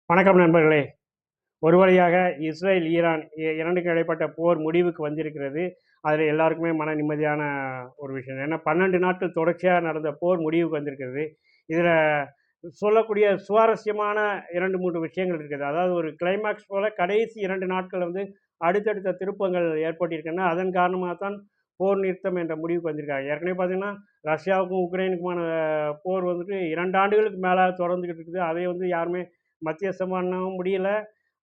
வணக்கம் நண்பர்களே. ஒரு வழியாக இஸ்ரேல், ஈரான் 2க்கும் இடைப்பட்ட போர் முடிவுக்கு வந்திருக்கிறது. அதில் எல்லாருக்குமே மன நிம்மதியான ஒரு விஷயம். ஏன்னா 12 நாட்கள் தொடர்ச்சியா நடந்த போர் முடிவுக்கு வந்திருக்கிறது. இதில சொல்லக்கூடிய சுவாரஸ்யமான 2, 3 விஷயங்கள் இருக்குது. அதாவது ஒரு கிளைமாக்ஸ் போல கடைசி 2 நாட்கள் வந்து அடுத்தடுத்த திருப்பங்கள் ஏற்பட்டிருக்கின்றன. அதன் காரணமாக தான் போர் நிறுத்தம் என்ற முடிவுக்கு வந்திருக்காங்க. ஏற்கனவே பார்த்தீங்கன்னா, ரஷ்யாவுக்கும் உக்ரைனுக்குமான போர் வந்துட்டு 2 ஆண்டுகளுக்கு மேலா தொடர்ந்துகிட்டு இருக்குது. அதை வந்து யாருமே மத்தியஸ்தம் பண்ணவும் முடியல.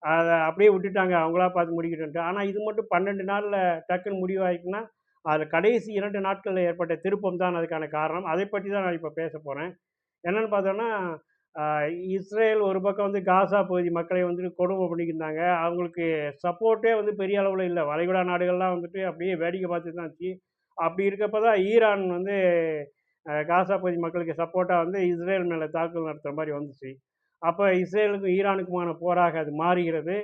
அத அப்படியே விட்டுட்டாங்க. அவங்களா பார்த்து முடிக்கட்டுன்ட்டு. ஆனா இது மட்டும் 12 நாள்ல டக்குன்னு முடிவாயிட்டுன்னா, அதில கடைசி 2 நாட்கள்ல ஏற்பட்ட திருப்பம் தான் அதுக்கான காரணம். அதை பற்றி தான் நான் இப்ப பேசப் போறேன். என்னன்னு பார்த்தோம்னா, அ இஸ்ரேல் ஒரு பக்கம் வந்து காசா பகுதி மக்களை வந்து கொடுமை பண்ணிக்கிருந்தாங்க. அவங்களுக்கு சப்போர்ட்டே வந்து பெரிய அளவுல இல்ல. வளைகுடா நாடுகள்லாம் வந்துட்டு அப்படியே வேடிக்கை பார்த்துட்டு தான் இருந்துச்சு. அப்படி இருக்கப்ப தான் ஈரான் வந்து காசா பகுதி மக்களுக்கு சப்போர்ட்டா வந்து இஸ்ரேல் மேல தாக்குதல் நடத்துற மாரி வந்துச்சு. அப்ப இஸ்ரேலுக்கும் ஈரானுக்குமான போராக அது மாறுகிறது.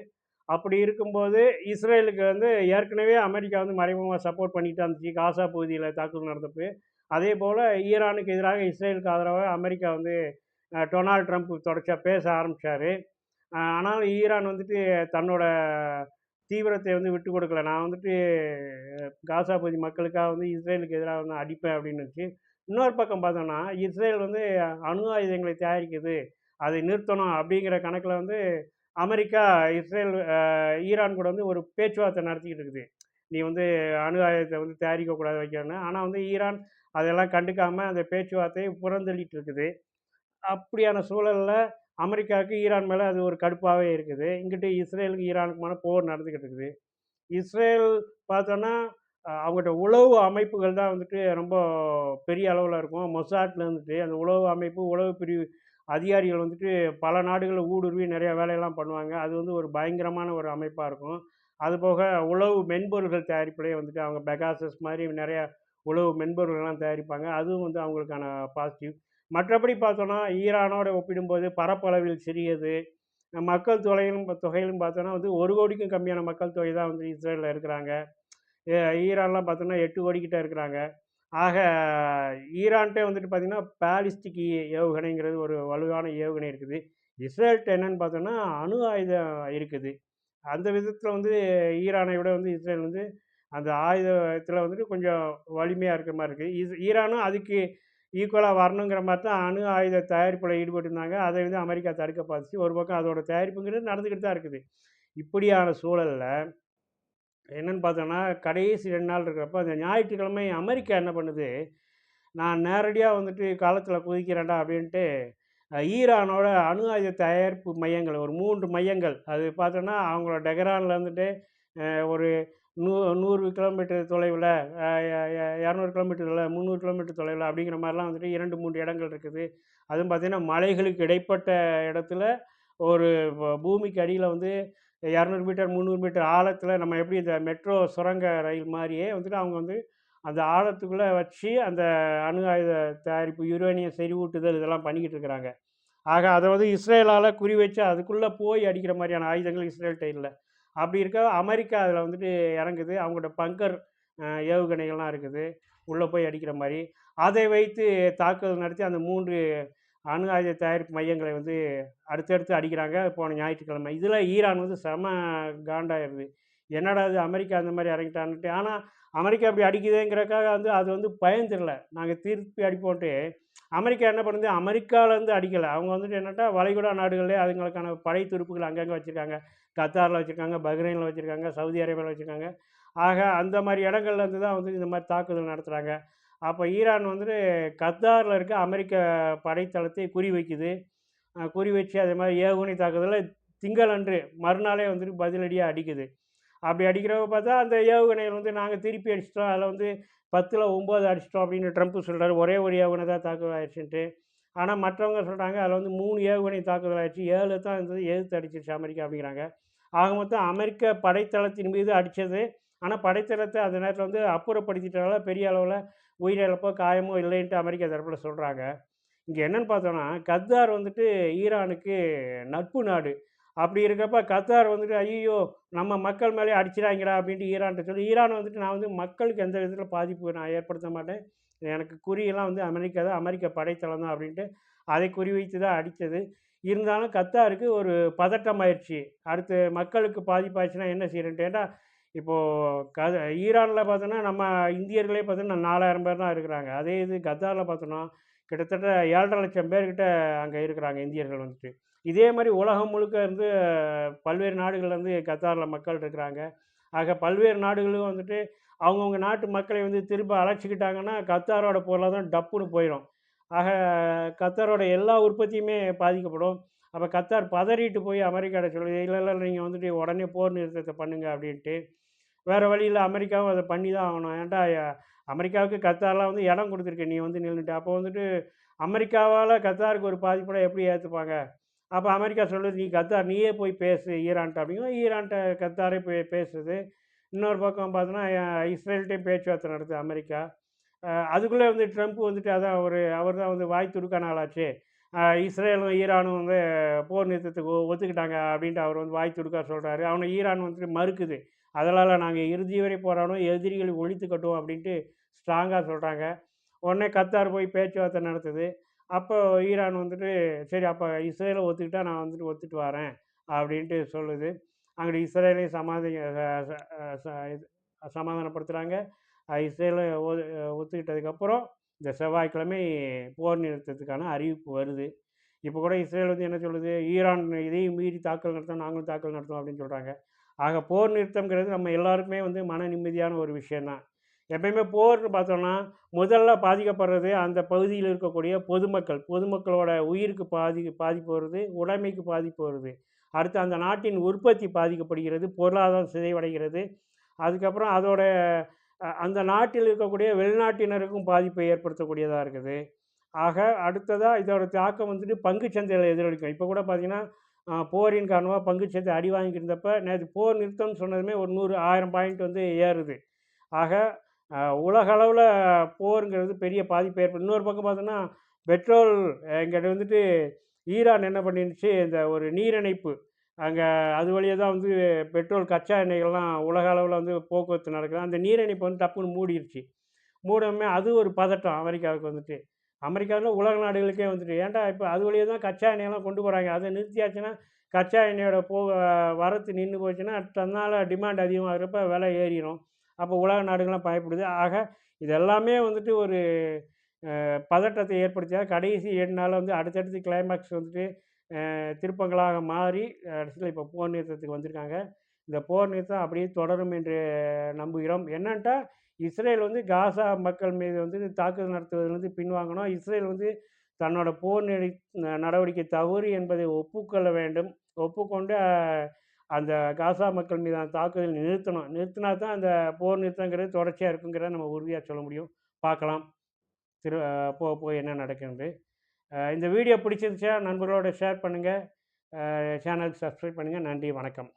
அப்படி இருக்கும்போது இஸ்ரேலுக்கு வந்து ஏற்கனவே அமெரிக்கா வந்து மறைமுகமா சப்போர்ட் பண்ணிட்டு தான் இருந்துச்சு. காசா பகுதியில தாக்குதல் நடந்தப்ப. அதேபோல ஈரானுக்கு எதிராக இஸ்ரேலுக்கு ஆதரவா அமெரிக்கா வந்து டொனால்ட் ட்ரம்ப் தொடர்ச்சியா பேச ஆரம்பிச்சாரு. ஆனாலும் ஈரான் வந்துட்டு தன்னோட தீவிரத்தை வந்து விட்டுக் கொடுக்கல. நான் வந்துட்டு காசா பகுதி மக்களுக்காக வந்து இஸ்ரேலுக்கு எதிரா வந்து அடிப்பேன் அப்படின்னுச்சு. இன்னொரு பக்கம் பார்த்தோம்னா, இஸ்ரேல் வந்து அணு ஆயுதங்களை தயாரிக்குது. அதை நிறுத்தணும் அப்படிங்கிற கணக்குல வந்து அமெரிக்கா, இஸ்ரேல் ஈரான் கூட வந்து ஒரு பேச்சுவார்த்தை நடத்திக்கிட்டு இருக்குது. நீ வந்து அணு ஆயுதத்தை வந்து தயாரிக்கக்கூடாது வைக்கணும்னு. ஆனா வந்து ஈரான் அதெல்லாம் கண்டுக்காம அந்த பேச்சுவார்த்தையை புறந்தள்ளிட்டு இருக்குது. அப்படியான சூழல்ல அமெரிக்காவுக்கு ஈரான் மேல அது ஒரு கடுப்பாவே இருக்குது. இங்கிட்டு இஸ்ரேலுக்கு ஈரானுக்குமான போர் நடந்துகிட்டு இருக்குது. இஸ்ரேல் பார்த்தோன்னா, அவங்கட்ட உளவு அமைப்புகள் தான் வந்துட்டு ரொம்ப பெரிய அளவுல இருக்கும். மொசாட்ல இருந்துட்டு அந்த உளவு அமைப்பு, உளவு பிரிவு அதிகாரிகள் வந்துட்டு பல நாடுகள்ல ஊடுருவி நெறைய வேலையெல்லாம் பண்ணுவாங்க. அது வந்து ஒரு பயங்கரமான ஒரு அமைப்பா இருக்கும். அதுபோக உளவு மென்பொருள்கள் தயாரிப்பிலே வந்துட்டு அவங்க பெகாசஸ் மாரி நெறைய உளவு மென்பொருள்கள்லாம் தயாரிப்பாங்க. அதுவும் வந்து அவங்களுக்கான பாசிட்டிவ். மற்றபடி பார்த்தோன்னா, ஈரானோட ஒப்பிடும்போது பரப்பளவில் சிறியது. மக்கள் தொகையிலும் பார்த்தோன்னா வந்து 1,00,00,000க்கும் கம்மியான மக்கள் தொகை தான் வந்து இஸ்ரேல்ல இருக்கிறாங்க. எ ஈரான்லாம் பார்த்தோம்னா 8,00,00,000 கிட்ட இருக்கிறாங்க. ஆக ஈரான்ட்டே வந்துட்டு பார்த்தீங்கன்னா, பாலிஸ்டிக் ஏவுகணைங்கிறது ஒரு வலுவான ஏவுகணை இருக்குது. இஸ்ரேல்ட்ட என்னன்னு பார்த்தோம்னா, அணு ஆயுதம் இருக்குது. அந்த விதத்தில வந்து ஈரானை விட வந்து இஸ்ரேல் வந்து அந்த ஆயுதத்தில வந்துட்டு கொஞ்சம் வலிமையா இருக்கிற மாரி இருக்கு. ஈரானும் அதுக்கு ஈக்குவலா வரணுங்கிற மாரி தான் அணு ஆயுத தயாரிப்புல ஈடுபட்டிருந்தாங்க. அதை வந்து அமெரிக்கா தடுக்க பார்த்துச்சு. ஒரு பக்கம் அதோட தயாரிப்புங்கிறது நடந்துக்கிட்டு தான் இருக்குது. இப்படியான சூழல்ல என்னன்னு பார்த்தோம்னா, கடைசி 2 நாள் இருக்கிறப்ப, அந்த ஞாயிற்றுக்கிழமை அமெரிக்கா என்ன பண்ணுது, நான் நேரடியா வந்துட்டு களத்தில குதிக்கிறேன்டா அப்படின்ட்டு, ஈரானோட அணு ஆயுத தயாரிப்பு மையங்கள் ஒரு 3 மையங்கள். அது பார்த்தோன்னா, அவங்களோட டெஹ்ரான்ல இருந்துட்டு ஒரு நூ 100 கிலோமீட்டர் தொலைவில, அ எ எ 200 கிலோமீட்டர் தொலைவில, 300 கிலோமீட்டர் தொலைவில அப்படிங்கிற மாரிலாம் வந்துட்டு 2, 3 இடங்கள் இருக்குது. அதுவும் பார்த்தீங்கன்னா, மலைகளுக்கு இடைப்பட்ட இடத்துல ஒரு பூமிக்கு அடியில வந்து 200 மீட்டர், 300 மீட்டர் ஆழத்தில நம்ம எப்படி இந்த மெட்ரோ சுரங்க ரயில் மாரியே வந்துட்டு அவங்க வந்து அந்த ஆழத்துக்குள்ள வச்சு அந்த அணு ஆயுத தயாரிப்பு, யுரேனியம் செறிவூட்டுதல் இதெல்லாம் பண்ணிக்கிட்டு இருக்கிறாங்க. ஆக அத வந்து இஸ்ரேலால குறி வச்சு அதுக்குள்ள போய் அடிக்கிற மாரியான ஆயுதங்கள் இஸ்ரேல்ட்ட இல்ல. அப்படி இருக்க அமெரிக்கா அதில வந்துட்டு இறங்குது. அவங்களோட பங்கர் ஏவுகணைகள்லாம் இருக்குது. உள்ள போய் அடிக்கிற மாரி. அதை வைத்து தாக்குதல் நடத்தி அந்த 3 அணு ஆயுத தயாரிப்பு மையங்களை வந்து அடுத்தடுத்து அடிக்கிறாங்க போன ஞாயிற்றுக்கிழமை. இதில ஈரான் வந்து செம காண்டாயிருது. என்னடா இது அமெரிக்கா அந்த மாரி இறங்கிட்டான்னுட்டு. ஆனா அமெரிக்கா இப்படி அடிக்குதேங்கிறதுக்காக வந்து அது வந்து பயந்துரல. நாங்க திருப்பி அடிப்போன்ட்டு அமெரிக்கா என்ன பண்ணுது, அமெரிக்காலேருந்து அடிக்கல. அவங்க வந்துட்டு என்னட்டா வளைகுடா நாடுகள்லயே அதுங்களுக்கான படை துருப்புகள் அங்கங்க வச்சிருக்காங்க. கத்தார்ல வச்சிருக்காங்க, பஹ்ரைன்ல வச்சிருக்காங்க, சவுதி அரேபியால வச்சிருக்காங்க. ஆக அந்த மாரி இடங்கள்லேருந்து தான் வந்து இந்த மாரி தாக்குதல் நடத்துறாங்க. அப்ப ஈரான் வந்துட்டு கத்தார்ல இருக்க அமெரிக்க படைத்தளத்தை குறிவைக்குது. குறி வச்சு அதே மாரி ஏவுகணை தாக்குதல திங்களன்று மறுநாளே வந்துட்டு பதிலடியா அடிக்குது. அப்படி அடிக்கிறப்ப பார்த்தா, அந்த ஏவுகணைகள் வந்து நாங்க திருப்பி அடிச்சுட்டோம். அதில வந்து 10ல 9 அடிச்சுட்டோம் அப்படின்னு ட்ரம்ப் சொல்றாரு. ஒரே ஒரு ஏவுகணை தான் தாக்குதல் ஆயிருச்சுன்ட்டு. ஆனா மற்றவங்க சொல்றாங்க, அதில வந்து 3 ஏவுகணை தாக்குதல் ஆயிருச்சு. 7 தான் இருந்தது. எதிர்த்து அடிச்சிருச்சு அமெரிக்கா அப்படிங்கிறாங்க. ஆக மொத்தம் அமெரிக்க படைத்தளத்தின் மீது அடிச்சது. ஆனா படைத்தளத்த அந்த நேரத்தில வந்து அப்புறப்படுத்திட்டனால பெரிய அளவுல உயிரிழப்போ, காயமோ இல்லைன்ட்டு அமெரிக்கா தரப்புல சொல்றாங்க. இங்க என்னன்னு பார்த்தோம்னா, கத்தார் வந்துட்டு ஈரானுக்கு நட்பு நாடு. அப்படி இருக்கப்ப கத்தார் வந்துட்டு, "ஐய்யய்யோ! நம்ம மக்கள் மேலயே அடிச்சிறாய்ங்கடா" அப்படின்ட்டு ஈரான்ட்ட சொல்லி, ஈரான் வந்துட்டு, "நான் வந்து மக்களுக்கு எந்த விதத்தில பாதிப்பு நான் ஏற்படுத்த மாட்டேன். எனக்கு குறியெல்லாம் வந்து அமெரிக்கா தான். அமெரிக்க படைத்தளம் தான்" அப்படின்ட்டு அதை குறிவைத்து தான் அடித்தது. இருந்தாலும் கத்தாருக்கு ஒரு பதட்டமாயிருச்சு. அடுத்து மக்களுக்கு பாதிப்பாச்சுன்னா என்ன செய்யறதுன்ட்டு. ஏன்டா இப்போது ஈரானில் பார்த்தோன்னா நம்ம இந்தியர்களே பார்த்தோன்னா 4000 பேர் தான் இருக்கிறாங்க. அதே இது கத்தாரில் பார்த்தோன்னா கிட்டத்தட்ட 7,50,000 பேர்கிட்ட அங்கே இருக்கிறாங்க இந்தியர்கள் வந்துட்டு. இதே மாதிரி உலகம் முழுக்க இருந்து பல்வேறு நாடுகள்லேருந்து கத்தாரில் மக்கள் இருக்கிறாங்க. ஆக பல்வேறு நாடுகளும் வந்துட்டு அவங்கவுங்க நாட்டு மக்களை வந்து திரும்ப அழைச்சிக்கிட்டாங்கன்னா கத்தாரோட பொருளாதாரம் டப்புன்னு போயிடும். ஆக கத்தாரோட எல்லா உற்பத்தியுமே பாதிக்கப்படும். அப்போ கத்தார் பதறிட்டு போய் அமெரிக்காட்ட சொல்லுது, இல்லை இல்லை நீங்கள் வந்துட்டு உடனே போர் நிறுத்தத்தை பண்ணுங்க அப்படின்ட்டு. வேறு வழி இல்லை, அமெரிக்காவும் அதை பண்ணி தான் ஆகணும். ஏன்டா அமெரிக்காவுக்கு கத்தார்லாம் வந்து இடம் கொடுத்துருக்கு, நீ வந்து நில்லுன்ட்டு. அப்போ வந்துட்டு அமெரிக்காவால் கத்தாருக்கு ஒரு பாதிப்போட எப்படி ஏற்றுப்பாங்க? அப்போ அமெரிக்கா சொல்லுது, நீ கத்தார் நீயே போய் பேசு ஈரான்ட்ட அப்படிங்கும். ஈரான்ட்ட கத்தாரே போய் பேசுது. இன்னொரு பக்கம் பார்த்தோன்னா இஸ்ரேல்கிட்டையும் பேச்சுவார்த்தை நடத்துது அமெரிக்கா. அதுக்குள்ளே வந்து ட்ரம்ப் வந்துட்டு அதான் அவர் தான் வந்து வாய் துடுக்கான ஆளாச்சே. இஸ்ரேலும் ஈரானும் வந்து போர் நிறுத்தத்துக்கு ஒத்துக்கிட்டாங்க அப்படின்ட்டு அவர் வந்து வாய் துடுக்கா சொல்கிறாரு. அவனை ஈரான் வந்துட்டு மறுக்குது. அதனால் நாங்கள் இறுதி வரை போராடுவோம், எதிரிகளை ஒழித்து கட்டுவோம் அப்படின்ட்டு ஸ்ட்ராங்காக சொல்கிறாங்க. உடனே கத்தார் போய் பேச்சுவார்த்தை நடத்துது. அப்போ ஈரான் வந்துட்டு சரி அப்போ இஸ்ரேலை ஒத்துக்கிட்டா நான் வந்துட்டு ஒத்துட்டு வரேன் அப்படின்ட்டு சொல்லுது. அங்கிட்டு இஸ்ரேலையும் சமாதானப்படுத்துகிறாங்க. இஸ்ரேலை ஒத்துக்கிட்டதுக்கப்புறம் இந்த செவ்வாய்க்கிழமை போர் நிறுத்தத்துக்கான அறிவிப்பு வருது. இப்போ கூட இஸ்ரேல் வந்து என்ன சொல்லுது, ஈரான் இதையும் மீறி தாக்கல் நடத்தும், நாங்களும் தாக்கல் நடத்துவோம் அப்படின்னு சொல்கிறாங்க. ஆக போர் நிறுத்தம்ங்கிறது நம்ம எல்லாருக்குமே வந்து மன நிம்மதியான ஒரு விஷயந்தான். எப்பயுமே போர்னு பார்த்தோம்னா முதல்ல பாதிக்கப்படுறது அந்த பகுதியில் இருக்கக்கூடிய பொதுமக்கள். பொதுமக்களோட உயிருக்கு பாதிப்பு வருது, உடைமைக்கு பாதிப்பு வருது. அடுத்து அந்த நாட்டின் உற்பத்தி பாதிக்கப்படுகிறது, பொருளாதாரம் சிதைவடைகிறது. அதுக்கப்புறம் அதோட அந்த நாட்டில் இருக்கக்கூடிய வெளிநாட்டினருக்கும் பாதிப்பை ஏற்படுத்தக்கூடியதா இருக்குது. ஆக அடுத்ததா இதோட தாக்கம் வந்துட்டு பங்குச் சந்தையில எதிரொலிக்கும். இப்போ கூட பார்த்தீங்கன்னா, போரின் காரணமா பங்குச் சந்தை அடி வாங்கிட்டு இருந்தப்ப, நேத்து போர் நிறுத்தம்னு சொன்னதுமே ஒரு 100, 1000 பாயிண்ட் வந்து ஏறுது. ஆக உலக அளவுல போருங்கிறது பெரிய பாதிப்பை ஏற்படும். இன்னொரு பக்கம் பார்த்தோன்னா, பெட்ரோல் இங்கிட்டு வந்துட்டு ஈரான் என்ன பண்ணிருந்துச்சு, இந்த ஒரு நீரிணைப்பு அங்கே அது வழியா தான் வந்து பெட்ரோல் கச்சா எண்ணெய்கள்லாம் உலக அளவில் வந்து போக்குவரத்து நடக்குது. அந்த நீரிணைப்பு வந்து டப்புன்னு மூடிருச்சு. மூடவுமே அது ஒரு பதட்டம் அமெரிக்காவுக்கு வந்துட்டு. அமெரிக்காவில் உலக நாடுகளுக்கே வந்துட்டு, ஏன்டா இப்போ அது வழியா தான் கச்சா எண்ணெயெல்லாம் கொண்டு போகிறாங்க. அதை நிறுத்தியாச்சுன்னா கச்சா எண்ணெயோட வரத்து நின்று போச்சுன்னா தன்னால் டிமாண்ட் அதிகமாகிறப்ப விலை ஏறிடும். அப்போ உலக நாடுகள்லாம் பயப்படுது. ஆக இது எல்லாமே வந்துட்டு ஒரு பதட்டத்தை ஏற்படுத்தியா கடைசி 7 நாளில் வந்து அடுத்தடுத்து கிளைமாக்ஸ் வந்துட்டு திருப்பங்களாக மாறி கடைசியில் இப்போ போர் நிறுத்தத்துக்கு வந்திருக்காங்க. இந்த போர் நிறுத்தம் அப்படியே தொடரும் என்று நம்புகிறோம். என்னன்ட்டா இஸ்ரேல் வந்து காசா மக்கள் மீது வந்து தாக்குதல் நடத்துவதிலிருந்து பின்வாங்கணும். இஸ்ரேல் வந்து தன்னோட போர் நடவடிக்கை தவறு என்பதை ஒப்புக்கொள்ள வேண்டும். ஒப்புக்கொண்டு அந்த காசா மக்கள் மீதான தாக்குதல் நிறுத்தணும். நிறுத்தினா தான் அந்த போர் நிறுத்தங்கிறது தொடர்ச்சியாக இருக்குங்கிறத நம்ம உறுதியாக சொல்ல முடியும். பார்க்கலாம் போக போக என்ன நடக்குதுன்னு. இந்த வீடியோ பிடிச்சிருந்துச்சா நண்பர்களோட ஷேர் பண்ணுங்கள். சேனல் சப்ஸ்கிரைப் பண்ணுங்கள். நன்றி, வணக்கம்.